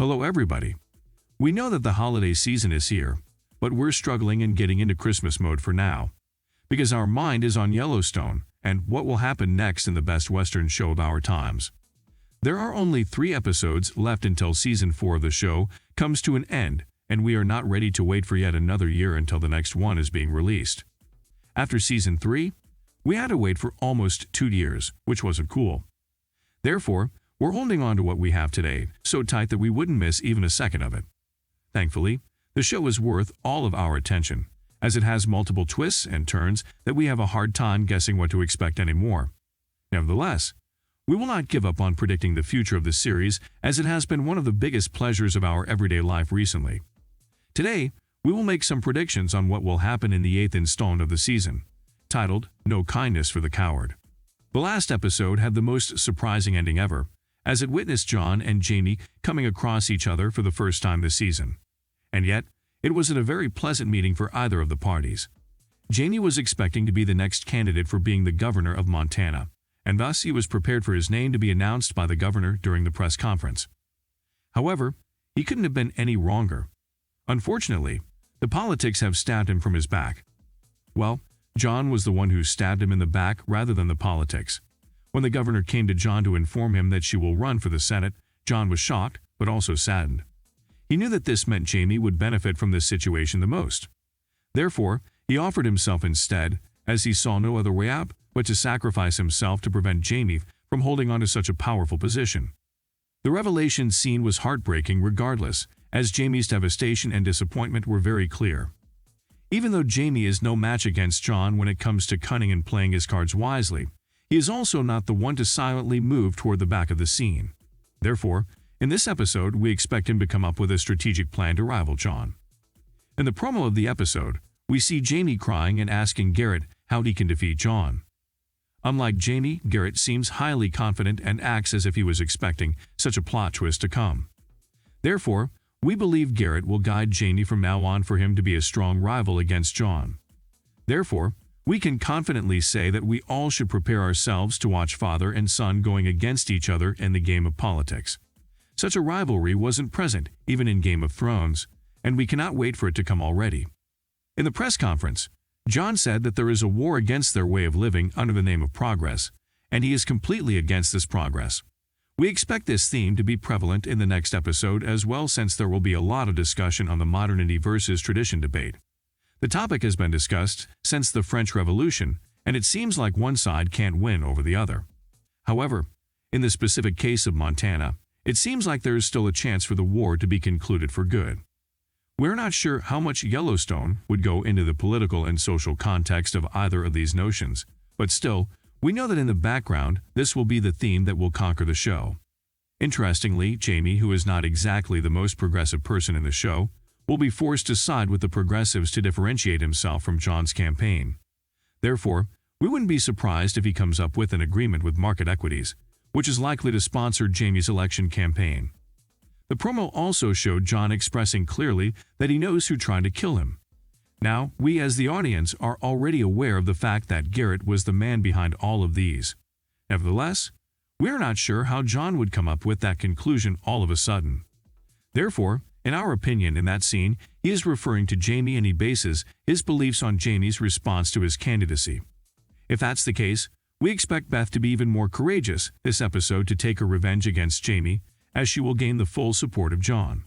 Hello everybody. We know that the holiday season is here, but we're struggling in getting into Christmas mode for now, because our mind is on Yellowstone and what will happen next in the best Western show of our times. There are only 3 episodes left until Season 4 of the show comes to an end, and we are not ready to wait for yet another year until the next one is being released. After Season 3, we had to wait for almost 2 years, which wasn't cool. Therefore, we're holding on to what we have today so tight that we wouldn't miss even a second of it. Thankfully, the show is worth all of our attention, as it has multiple twists and turns that we have a hard time guessing what to expect anymore. Nevertheless, we will not give up on predicting the future of the series, as it has been one of the biggest pleasures of our everyday life recently. Today, we will make some predictions on what will happen in the 8th installment of the season, titled No Kindness for the Coward. The last episode had the most surprising ending ever, as it witnessed John and Jamie coming across each other for the first time this season. And yet, it wasn't a very pleasant meeting for either of the parties. Jamie was expecting to be the next candidate for being the governor of Montana, and thus he was prepared for his name to be announced by the governor during the press conference. However, he couldn't have been any wronger. Unfortunately, the politics have stabbed him from his back. Well, John was the one who stabbed him in the back rather than the politics. When the governor came to John to inform him that she will run for the Senate, John was shocked, but also saddened. He knew that this meant Jamie would benefit from this situation the most. Therefore, he offered himself instead, as he saw no other way out but to sacrifice himself to prevent Jamie from holding on to such a powerful position. The revelation scene was heartbreaking regardless, as Jamie's devastation and disappointment were very clear. Even though Jamie is no match against John when it comes to cunning and playing his cards wisely, he is also not the one to silently move toward the back of the scene. Therefore, in this episode, we expect him to come up with a strategic plan to rival John. In the promo of the episode, we see Jamie crying and asking Garrett how he can defeat John. Unlike Jamie, Garrett seems highly confident and acts as if he was expecting such a plot twist to come. Therefore, we believe Garrett will guide Jamie from now on for him to be a strong rival against John. Therefore, we can confidently say that we all should prepare ourselves to watch father and son going against each other in the game of politics. Such a rivalry wasn't present even in Game of Thrones, and we cannot wait for it to come already. In the press conference, John said that there is a war against their way of living under the name of progress, and he is completely against this progress. We expect this theme to be prevalent in the next episode as well, since there will be a lot of discussion on the modernity versus tradition debate. The topic has been discussed since the French Revolution, and it seems like one side can't win over the other. However, in the specific case of Montana, it seems like there is still a chance for the war to be concluded for good. We're not sure how much Yellowstone would go into the political and social context of either of these notions, but still, we know that in the background, this will be the theme that will conquer the show. Interestingly, Jamie, who is not exactly the most progressive person in the show, will be forced to side with the progressives to differentiate himself from John's campaign. Therefore, we wouldn't be surprised if he comes up with an agreement with Market Equities, which is likely to sponsor Jamie's election campaign. The promo also showed John expressing clearly that he knows who tried to kill him. Now, we as the audience are already aware of the fact that Garrett was the man behind all of these. Nevertheless, we are not sure how John would come up with that conclusion all of a sudden. Therefore, in our opinion, in that scene, he is referring to Jamie and he bases his beliefs on Jamie's response to his candidacy. If that's the case, we expect Beth to be even more courageous this episode to take her revenge against Jamie, as she will gain the full support of John.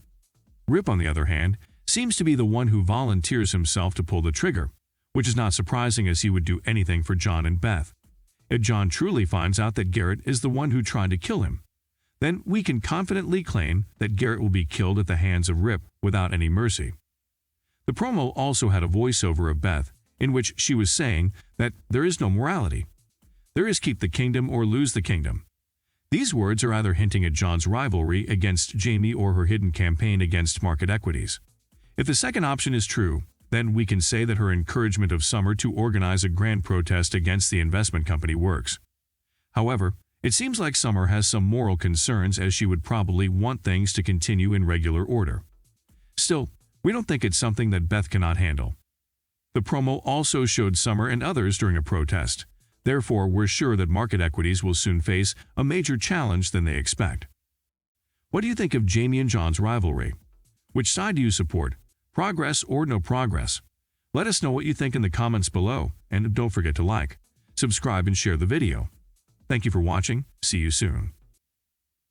Rip, on the other hand, seems to be the one who volunteers himself to pull the trigger, which is not surprising as he would do anything for John and Beth. If John truly finds out that Garrett is the one who tried to kill him, then we can confidently claim that Garrett will be killed at the hands of Rip without any mercy. The promo also had a voiceover of Beth, in which she was saying that there is no morality. There is keep the kingdom or lose the kingdom. These words are either hinting at John's rivalry against Jamie or her hidden campaign against Market Equities. If the second option is true, then we can say that her encouragement of Summer to organize a grand protest against the investment company works. However, it seems like Summer has some moral concerns, as she would probably want things to continue in regular order. Still, we don't think it's something that Beth cannot handle. The promo also showed Summer and others during a protest. Therefore, we're sure that Market Equities will soon face a major challenge than they expect. What do you think of Jamie and John's rivalry? Which side do you support? Progress or no progress? Let us know what you think in the comments below, and don't forget to like, subscribe, and share the video. Thank you for watching. See you soon.